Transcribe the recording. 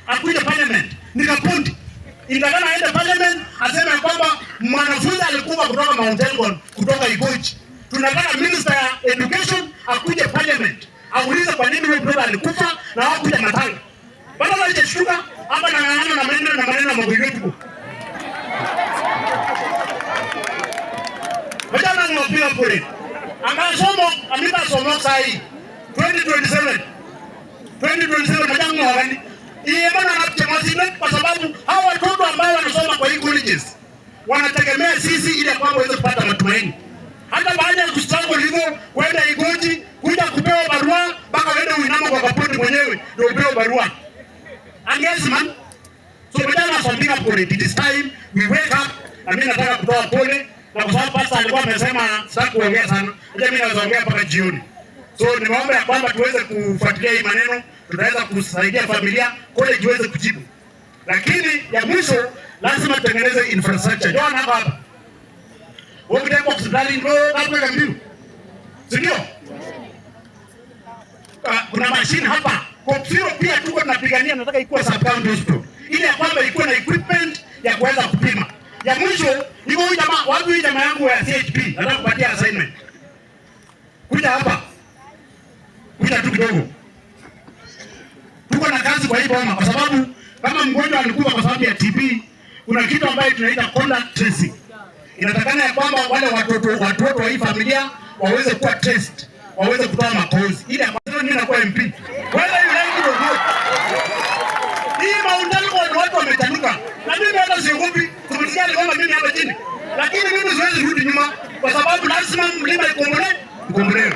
akuje parliament. Nikapundi. Indagana aende parliament aseme kwamba mwanafunzi alikufa kutoka Mount Elgon kutoka Igochi. Tunataka minister ya education akuje parliament. Aulize kwa nini huyo mtoto alikufa na hakuja matanga. Badala ya kushuka hapa na maneno ya magogo. Vijana wanapiga pole. Angasoma amita somo sahi 2027 majangu hawani. Iye bana anachemazina kwa sababu hawa watoto ambao wanasoma kwa hii colleges wanategemea sisi ili kwamba waweze kupata matumaini. Hata baada ya kustango hivyo kwenda Igochi kuja kupewa barua mpaka wende uinama kwa kapoti mwenyewe ndio upewe barua. And yes man. So vijana wasambiga pole. It is time we wake up. Na mimi nataka kutoa pole. Na kwa sababu pastor alikuwa amesema sitaki kuongea sana. Mimi naweza ongea mpaka jioni. So nimeomba ya kwamba tuweze kufuatilia hii maneno, tutaweza kusaidia familia college iweze kujibu. Lakini ya mwisho lazima tutengeneze infrastructure. Ndio hapa. Wewe ndio kwa hospitali ndio hapo kwa mbinu. Sio? Kuna machine hapa. Kopsiro pia tuko tunapigania, nataka ikuwe sub county hospital. Ili ya kwamba ikuwe na equipment ya kuweza kupima. Ya mwisho, niko huyu jamaa, wapi huyu jamaa yangu ya CHP, nataka kupatia assignment. Kuja hapa. Kuja tu kidogo. Tuko na kazi kwa hii boma kwa sababu kama mgonjwa alikufa kwa sababu ya TB, kuna kitu ambacho tunaita contact tracing. Inatakana ya kwamba wale watoto wa hii familia waweze kuwa test, waweze kutoa makozi. Ili ambapo mimi nakuwa MP. Wala yule ndio huo. Hii maundani kwa watu wametanuka. Na mimi hata siogopi kumsikia kwamba mimi hapa chini. Lakini mimi siwezi rudi nyuma kwa sababu lazima mlima ikombolewe.